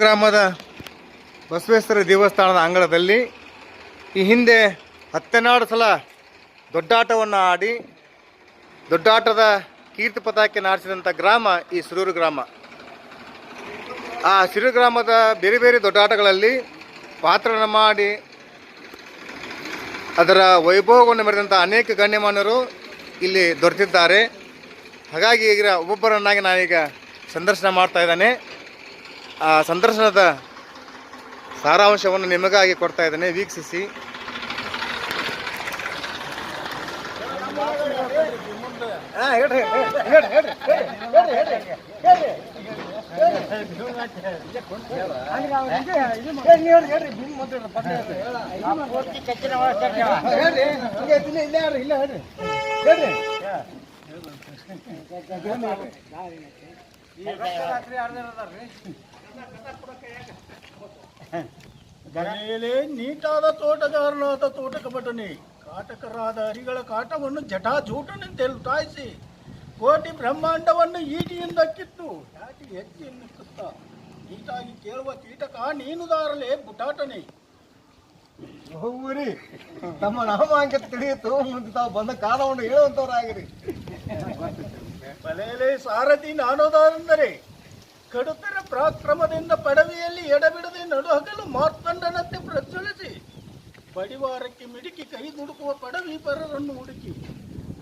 ಗ್ರಾಮದ ಬಸವೇಶ್ವರ ದೇವಸ್ಥಾನದ ಅಂಗಳದಲ್ಲಿ ಈ ಹಿಂದೆ 14 ಸಲ ದೊಡ್ಡಾಟವನ್ನು ಆಡಿ ದೊಡ್ಡಾಟದ ಕೀರ್ತಿ ಪತಾಕೆ ನಾರಿಸಿದಂಥ ಗ್ರಾಮ ಈ ಸಿರೂರು ಗ್ರಾಮ. ಆ ಸಿರೂರು ಗ್ರಾಮದ ಬೇರೆ ಬೇರೆ ದೊಡ್ಡಾಟಗಳಲ್ಲಿ ಪಾತ್ರವನ್ನು ಮಾಡಿ ಅದರ ವೈಭವವನ್ನು ಮೆರೆದಂಥ ಅನೇಕ ಗಣ್ಯಮಾನ್ಯರು ಇಲ್ಲಿ ದೊರೆತಿದ್ದಾರೆ. ಹಾಗಾಗಿ ಈಗ ಒಬ್ಬೊಬ್ಬರನ್ನಾಗಿ ನಾನೀಗ ಸಂದರ್ಶನ ಮಾಡ್ತಾ ಇದ್ದಾನೆ. ಆ ಸಂದರ್ಶನದ ಸಾರಾಂಶವನ್ನು ನಿಮಗಾಗಿ ಕೊಡ್ತಾ ಇದ್ದೇನೆ, ವೀಕ್ಷಿಸಿ. ಗಲೆಯಲ್ಲಿ ನೀಟಾದ ತೋಟಗಾರನಾದ ತೋಟಕ ಬಟನೆ ಕಾಟಕರಾದ ಹರಿಗಳ ಕಾಟವನ್ನು ಜಟಾಜೂಟನೆಂತೆಲು ತಾಯಿಸಿ ಕೋಟಿ ಬ್ರಹ್ಮಾಂಡವನ್ನು ಈಟಿಯಿಂದ ಕಿತ್ತು ಯಾಟಿ ಹೆಜ್ಜೆಯನ್ನು ಕಿತ್ತ ನೀಟಾಗಿ ಕೇಳುವ ಕೀಟಕ ನೀನುದಾರಲೇ ಬುಟಾಟನೆ. ಹೋಗ್ರಿ ತಮ್ಮ ನಾಮಾಂಕ ತಿಳಿಯಿತು, ಮುಂದೆ ತಾವು ಬಂದ ಕಾಲವನ್ನು ಹೇಳುವಂಥವ್ರಾಗಿರಿ. ಬಲೆಯಲ್ಲಿ ಸಾರಥಿ ನಾನೋದಾರೆಂದರೆ ಕಡುತರ ಪರಾಕ್ರಮದಿಂದ ಪಡವಿಯಲ್ಲಿ ಎಡಬಿಡದೆ ನಡುಹಗಲು ಮಾರ್ತಂಡನಂತೆ ಪ್ರಜ್ವಲಿಸಿ ಬಡಿವಾರಕ್ಕೆ ಮಿಡುಕಿ ಕೈ ದುಡುಕುವ ಪಡವಿ ಪರರನ್ನು ಹುಡುಕಿ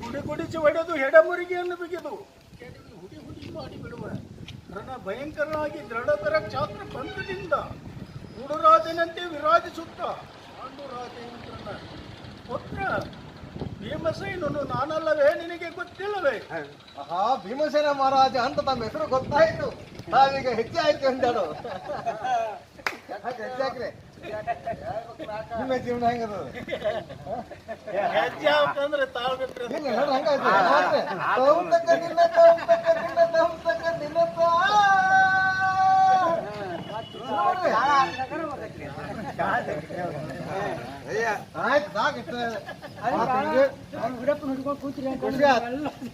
ಗುಡಿಗುಡಿಸಿ ಒಡೆದು ಹೆಡಮುರಿಗೆಯನ್ನು ಬಿಗಿದು ಕೆಡವಿ ಹುಡಿ ಹುಡಿ ಮಾಡಿ ಬಿಡುವ ರಣ ಭಯಂಕರನಾಗಿ ದೃಢತರ ಛಾತ್ರ ಪಂಥದಿಂದ ಉಡುರಾಜನಂತೆ ವಿರಾಜಿಸುತ್ತ ಪಾಂಡುರಾಜೇಂದ್ರನ ಪುತ್ರ ಭೀಮಸೇನನು ನಾನಲ್ಲವೇ, ನಿನಗೆ ಗೊತ್ತಿಲ್ಲವೇ? ಭೀಮಸೇನ ಮಹಾರಾಜ ಅಂತ ತಮ್ಮ ಹೆಸರು ಗೊತ್ತಾಯ್ತು, ನಾವೀಗ ಹೆಜ್ಜೆ ಹಾಕಿ ಅಂದಾಡು. ಹೆಜ್ಜೆ ಹಾಕ್ರಿ, ನಿಮ್ಮ ಜೀವನ ಹೆಂಗದ? ಹೆಜ್ಜೆ ಹಾಕಂದ್ರೆ ತಾಳ್ಬಿಟ್ರೆ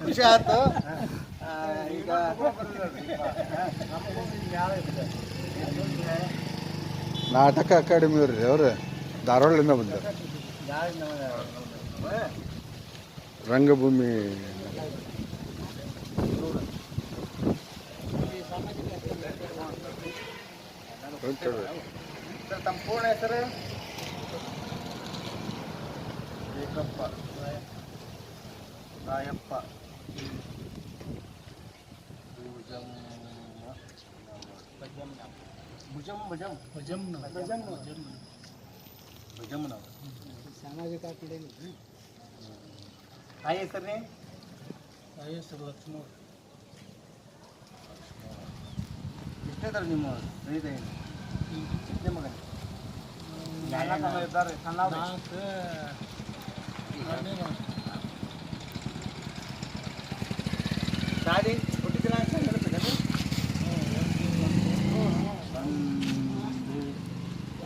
ಖುಷಿ ಆಯ್ತು. ಈಗ ನಾಟಕ ಅಕಾಡೆಮಿ ಅವ್ರಿ, ಅವ್ರು ಧಾರವಾಡದಿಂದ ಬಂದರು. ರಂಗಭೂಮಿ ತಮ್ಮ ಪೂರ್ಣ ಹೆಸರು? ಏಕಪ್ಪ ರಾಯಪ್ಪ ಸಾಮಾಜಿಕ ತಾಯಿ ಹೆಸರೇ? ತಾಯಿ ಹೆಸರು ಲಕ್ಷ್ಮಣ. ಎಷ್ಟೇದಾರೆ ನಿಮ್ಮ ಸ್ನೇಹಿತ? ಎಷ್ಟೇ ಮಗನ ಇದ್ದಾರೆ? ಗಾಡಿ ಹುಟ್ಟಿದ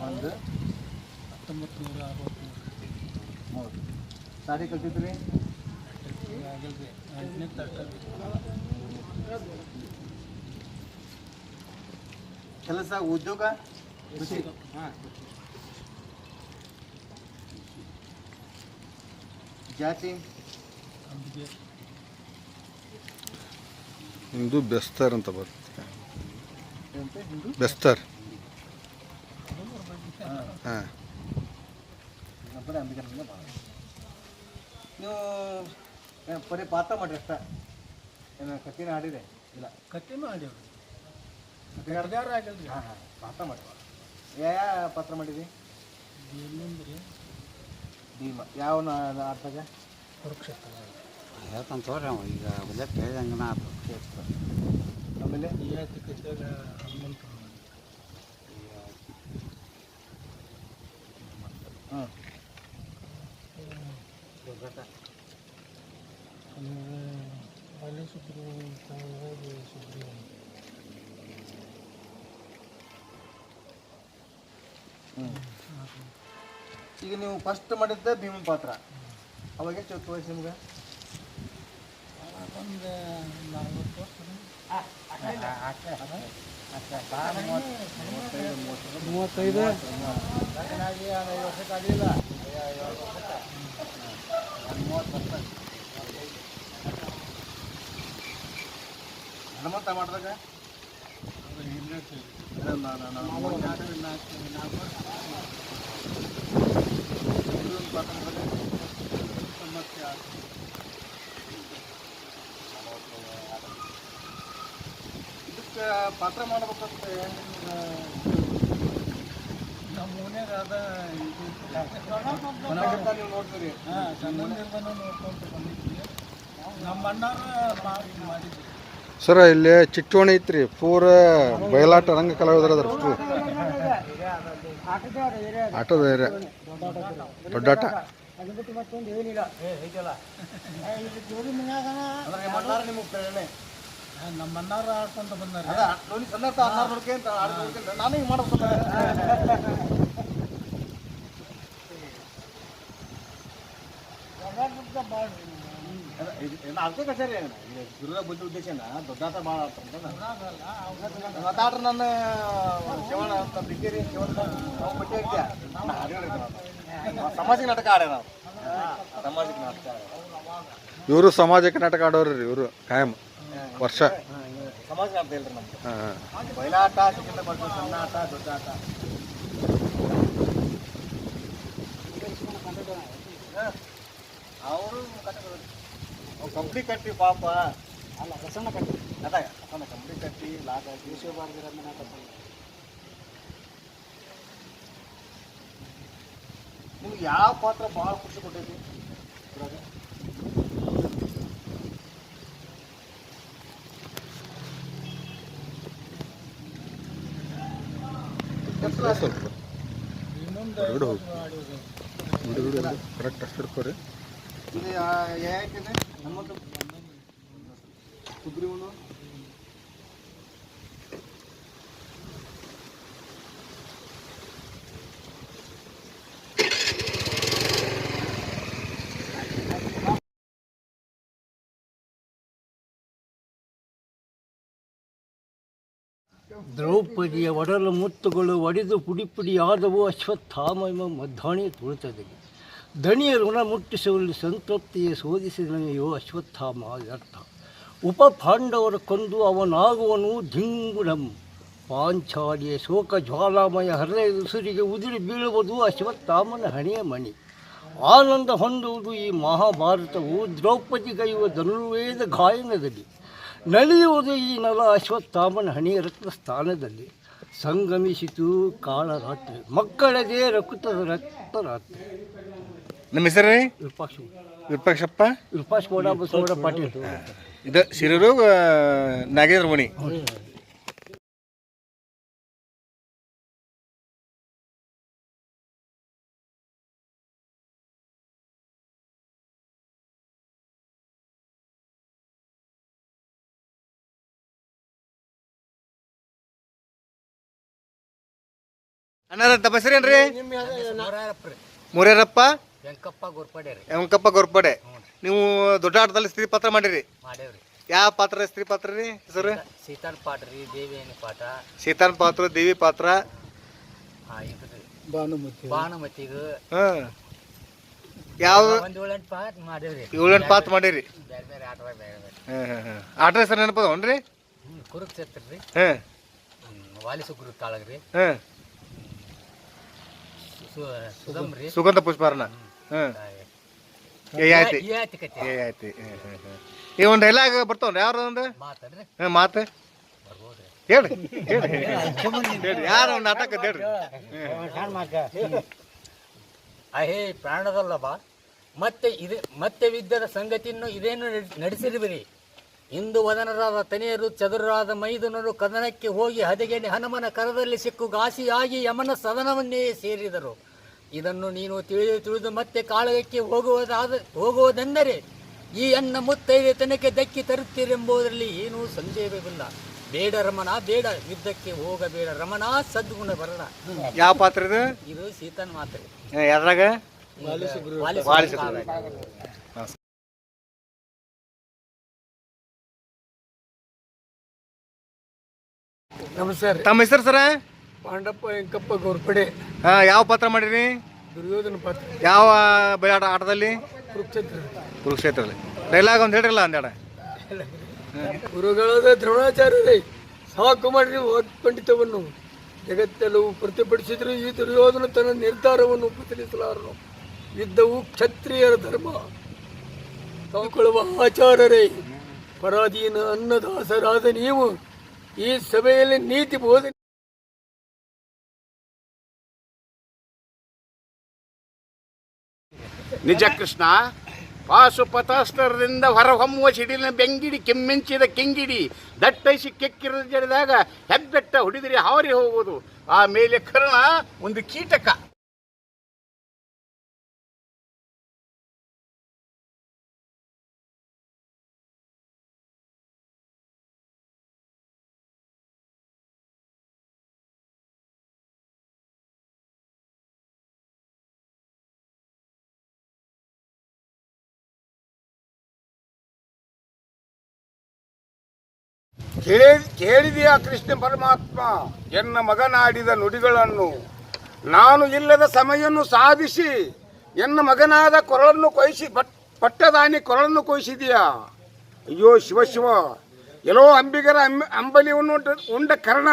ಒಂದು 1963. ಸಾರಿ ಕಲ್ತಿದ್ರಿ? ಕೆಲಸ ಉದ್ಯೋಗ ಕೃಷಿ? ಜಾತಿ? ಹಿಂದೂ ಬೆಸ್ತರ್ ಅಂತ ಬರುತ್ತೆ. ಬೆಸ್ತರ್. ಹಾಂ, ನೀವು ಬರೀ ಪಾತ್ರ ಮಾಡಿರಿ ಅಷ್ಟ? ಏನು ಕಥೆನ ಆಡಿದೆ? ಇಲ್ಲ, ಕಥೆನೂ ಆಡಿವ್ರಿ. ಅರ್ಧಾರ ಆಗಿಲ್ರಿ. ಹಾಂ ಹಾಂ, ಪಾತ್ರ ಮಾಡಿ. ಯಾವ ಪಾತ್ರ ಮಾಡಿರಿ? ಭೀಮ. ಯಾವ ಅರ್ಥಗ? ಕುರುಕ್ಷೇತ್ರ ಹೇಳ್ತಾನೆ ಅವ ಈಗ ಒಳ್ಳೆ ಕೇಳಿದಂಗೆ ನಾ ಕುರುಕ್ಷೇತ್ರ. ಆಮೇಲೆ ಹನುಮಂತ. ಹಾಂ, ಈಗ ನೀವು ಫಸ್ಟ್ ಮಾಡಿದ್ದ ಭೀಮ ಪಾತ್ರ, ಅವಾಗ ಎಷ್ಟು ವಯಸ್ಸು ನಿಮ್ಗೆ? ಒಂದು 40 ವರ್ಷ. 35. ಹನುಮಂತ ಮಾಡಿದಾಗ ಇದಕ್ಕೆ ಪಾತ್ರ ಮಾಡ್ಬೇಕಂತ ನಮ್ಮ ಮನ್ಯಾಗ ಅದ ನೀವು ನೋಡ್ತೀರಿ. ಸಣ್ಣಂದಿರ್ದನೂ ನೋಡ್ಕೊಂತ ಬಂದಿದ್ವಿ. ನಮ್ಮ ಅಣ್ಣಾರ ಮಾಡಿದ್ವಿ. ಸರ ಇಲ್ಲಿ ಚಿಟ್ಟೋಣಿ ಐತ್ರಿ ಪೂರ ಬಯಲಾಟ ರಂಗ ಕಲಾವಿದರ ಅದ್ರ ಆಟದ ಏರಿಯಾ ದೊಡ್ಡಾಟ ನಿಮಗೆ ಪ್ರೇರಣೆ ನಮ್ಮ ಅಣ್ಣಾರ ಆಡ್ಕೊಂತ ಬಂದಾರ. ನಾನು ಹಿಂಗೆ ಮಾಡ್ಬೇಕು. ಅರ್ಥ ಕಚೇರಿ ಗುರುದ ಬುದ್ಧಿ ಉದ್ದೇಶನ ದೊಡ್ಡಾಟ ಭಾಳ ಮಾತಾಡ್ರಿ. ನನ್ನ ಶಿವಣ್ಣ ಅಂತ ಬಿದ್ದೀರಿ ಬಿಟ್ಟು ಸಾಮಾಜಿಕ ನಾಟಕ ಆಡ್ಯ ನಾವು. ಸಾಮಾಜಿಕ ನಾಟಕ ಇವರು ಸಮಾಜಕ್ಕೆ ನಾಟಕ ಆಡೋರಿ ಇವರು ಕಾಯಂ ವರ್ಷ ಸಮಾಜಿಕ ನಾಟಕ ಇಲ್ರಿ ನಮ್ದು. ಬಯಲಾಟ ಚಿಕ್ಕ ಬರ್ತೀವಿ, ಸಣ್ಣ ಆಟ ದೊಡ್ಡ ಆಟ. ಅವರು ಕಂಪ್ನಿ ಕಟ್ಟಿ ಪಾಪ ಅಲ್ಲ ಬಸಣ್ಣ ಕಟ್ಟಿ ಅದ ಕಂಪ್ನಿ ಕಟ್ಟಿ ಲಾಭ ದೇಶ ಬಾರ್ದಿರ ನಿಮ್ಗೆ ಯಾವ ಪಾತ್ರ ಭಾಳ ಖುಷಿ ಕೊಟ್ಟೈತಿ ಸ್ವಲ್ಪ ಇನ್ನೊಂದು ಕರೆಕ್ಟ್ ಅಷ್ಟು ಹಿಡ್ಕೋರಿ. ಇದು ಯಾಕಿದೆ ನಮ್ಮದು ಸುಗ್ರೀವನು ದ್ರೌಪದಿಯ ಒಡಲ ಮುತ್ತುಗಳು ಒಡೆದು ಪುಡಿಪುಡಿಯಾದವು ಅಶ್ವತ್ಥಾಮ ಮಧ್ಯಾಹ್ನ ತುಳಿತದಲ್ಲಿ ದಣಿಯ ಋಣ ಮುಟ್ಟಿಸುವಲ್ಲಿ ಸಂತೃಪ್ತಿಯ ಶೋಧಿಸಿದನೆಯೋ ಅಶ್ವತ್ಥಾಮ ವ್ಯರ್ಥ. ಉಪಪಾಂಡವರ ಕೊಂದು ಅವನಾಗುವನು ಧಿಂಗುಡಂ. ಪಾಂಚಾಲಿಯ ಶೋಕ ಜ್ವಾಲಾಮಯ ಹೃದಯದ ಉಸಿರಿಗೆ ಉದುರಿ ಬೀಳುವುದು ಅಶ್ವತ್ಥಾಮನ ಹಣೆಯ ಮಣಿ. ಆನಂದ ಹೊಂದುವುದು ಈ ಮಹಾಭಾರತವು ದ್ರೌಪದಿಗೈಯುವ ಧನುರ್ವೇದ ಗಾಯನದಲ್ಲಿ. ನಲಿಯುವುದು ಈ ನಲ ಅಶ್ವತ್ಥಾಮನ ಹಣೆಯ ರಕ್ತ ಸ್ಥಾನದಲ್ಲಿ. ಸಂಗಮಿಸಿತು ಕಾಳರಾತ್ರಿ ಮಕ್ಕಳದೇ ರಕ್ತದ ರಕ್ತರಾತ್ರಿ. ನಮ್ಮ ಹೆಸರು ರೀ ವಿರೂಪಾಕ್ಷಪ್ಪ ವಿರೂಪಾಕ್ಷಗೌಡ ಬಸವಗೌಡ ಪಾಟೀಲ್. ಇದು ಶಿರೂರು ನಾಗೇಂದ್ರ ಮಣಿ. ಅಣ್ಣಾರ ತಮ್ಮ ಹೆಸರೇನ್ರಿ? ಮುರೇರಪ್ಪ ವೆಂಕಪ್ಪ ಗೋರ್ಪಡೆ. ನೀವು ದೊಡ್ಡ ಆಟದಲ್ಲಿ ಸ್ತ್ರೀ ಪಾತ್ರ ಮಾಡಿರಿ. ಯಾವ ಪಾತ್ರ ಸ್ತ್ರೀ ಪಾತ್ರ ರೀ ಹೆಸರು? ಸೀತಾನ್ ಪಾಠ ರೀ, ದೇವಿಯನಿ ಪಾಠ, ಸೀತಾನ್ ಪಾತ್ರ, ದೇವಿ ಪಾತ್ರ, ಭಾನುಮತಿಗೂ ಯಾವ ಒಂದು 7-8 ಪಾಠ ಮಾಡೇವ್ರಿ. 7-8 ಪಾತ್ರ ಮಾಡಿರಿ. ಬೇರೆ ಬೇರೆ ಆಟದಾಗ ಬೇರೆ ಬೇರೆ. ಆಟ ಹೆಸರು ನೆನಪದವನ್ರಿ? ಕುರುಕ್ಷೇತ್ರ ರೀ, ಹಾಂ ವಾಲಿಸುಗ್ರು ತಾಳಗ್ರಿ, ಹಾಂ ಸುಧಮ್ರಿ, ಸುಗಂಧ ಪುಷ್ಪಾರಣ. ಹಾಂ ಆಯ್ತು ಆಯ್ತು. ಈ ಒಂದು ಡೈಲಾಗ್ ಬರ್ತಾವ್ರಿ ಯಾರು ಒಂದು ಮಾತನ್ರಿ ಹಾಂ ಮಾತು ಬರ್ಬೋದ್ರಿ. ಹೇಳ್ರಿ ಹೇಳ್ರಿ ಯಾರು ಒಂದು ನಾಟಕ ಹೇಳ್ರಿ. ಅಹೇ ಪ್ರಾಣದಲ್ಲವ ಮತ್ತೆ ವಿದ್ಯದ ಸಂಗತಿಯನ್ನು ಇದೇನು ನಡೆಸಿರುವಿರಿ. ಇಂದು ವದನರಾದ ತನಿಯರು ಚದುರರಾದ ಮೈದುನರು ಕದನಕ್ಕೆ ಹೋಗಿ ಹದಗೆನೆ ಹನುಮನ ಕರದಲ್ಲಿ ಸಿಕ್ಕು ಘಾಸಿಯಾಗಿ ಯಮನ ಸದನವನ್ನೇ ಸೇರಿದರು. ಇದನ್ನು ನೀನು ತಿಳಿದು ಮತ್ತೆ ಕಾಳಗಕ್ಕೆ ಹೋಗುವುದೆಂದರೆ ಈ ಅನ್ನ ಮುತ್ತೈದೆ ತನಕ್ಕೆ ದಕ್ಕಿ ತರುತ್ತೀರೆಂಬುದರಲ್ಲಿ ಏನೂ ಸಂದೇಹವಿಲ್ಲ. ಬೇಡ ರಮಣ ಬೇಡ, ಯುದ್ಧಕ್ಕೆ ಹೋಗಬೇಡ ರಮಣ, ಸದ್ಗುಣ ಬರಣ. ಯಾವ ಪಾತ್ರ ಇದು? ಇದು ಸೀತನ್ ಮಾತ್ರೆ. ಯಾರಾಗ? ನಮಸ್ಕಾರ. ತಮ್ಮ ಹೆಸರು ಸರ? ಪಾಂಡಪ್ಪ ಎಂಕಪ್ಪ ಗೋರ್ಪಡೆ ಯಾವ ಪಾತ್ರ ಮಾಡಿರಿ? ದುರ್ಯೋಧನ ಪಾತ್ರ ಯಾವ ಬಯಲಾಟ ಆಟದಲ್ಲಿ? ಕುರುಕ್ಷೇತ್ರ. ಕುರುಕ್ಷೇತ್ರದಲ್ಲಿ. ಡೈಲಾಗ್ ಒಂದು ಹೇಳ್ರಲ್ಲ ಒಂದೆರಡು. ಗುರುಗಳಾದ ದ್ರೋಣಾಚಾರ್ಯರೇ, ಸಾಕು ಮಾಡಿರಿ ವಾಕ್ ಪಂಡಿತವನ್ನು. ಜಗತ್ತೆಲ್ಲವೂ ಪ್ರತಿಭಟಿಸಿದ್ರು ಈ ದುರ್ಯೋಧನ ತನ್ನ ನಿರ್ಧಾರವನ್ನು ಬದಲಿಸಲಾರನು. ಯುದ್ಧವು ಕ್ಷತ್ರಿಯರ ಧರ್ಮ. ತಾಕೊಳ್ಳುವ ಆಚಾರ್ಯರೇ, ಪರಾಧೀನ ಅನ್ನದಾಸರಾದ ನೀವು ಈ ಸಭೆಯಲ್ಲಿ ನೀತಿ ಬೋಧನೆ ನಿಜ ಕೃಷ್ಣ. ಪಾಶುಪತಾಸ್ತ್ರದಿಂದ ಹೊರಹೊಮ್ಮುವ ಸಿಡಿಲಿನ ಬೆಂಗಿಡಿ ಕೆಮ್ಮಿಂಚಿದ ಕೆಂಗಿಡಿ ದಟ್ಟೈಸಿ ಕೆಕ್ಕಿರದ ಜಡಿದಾಗ ಹೆಬ್ಬೆಟ್ಟ ಹೊಡಿದರೆ ಹಾರಿ ಹೋಗುವುದು. ಆಮೇಲೆ ಕರ್ಣ ಒಂದು ಕೀಟಕ. ಕೇಳಿದೆಯಾ ಕೃಷ್ಣ ಪರಮಾತ್ಮ ಎನ್ನ ಮಗನಾಡಿದ ನುಡಿಗಳನ್ನು? ನಾನು ಇಲ್ಲದ ಸಮಯನ್ನು ಸಾಧಿಸಿ ಎನ್ನ ಮಗನಾದ ಕೊರಳನ್ನು ಕೊಯ್ಸಿ ಪಟ್ಟದಾನಿ ಕೊರಳನ್ನು ಕೊಯ್ಸಿದೀಯಾ? ಅಯ್ಯೋ ಶಿವ ಶಿವ, ಎಲ್ಲೋ ಅಂಬಿಗರ ಅಂಬಲಿಯನ್ನು ಉಂಡ ಕರ್ಣ,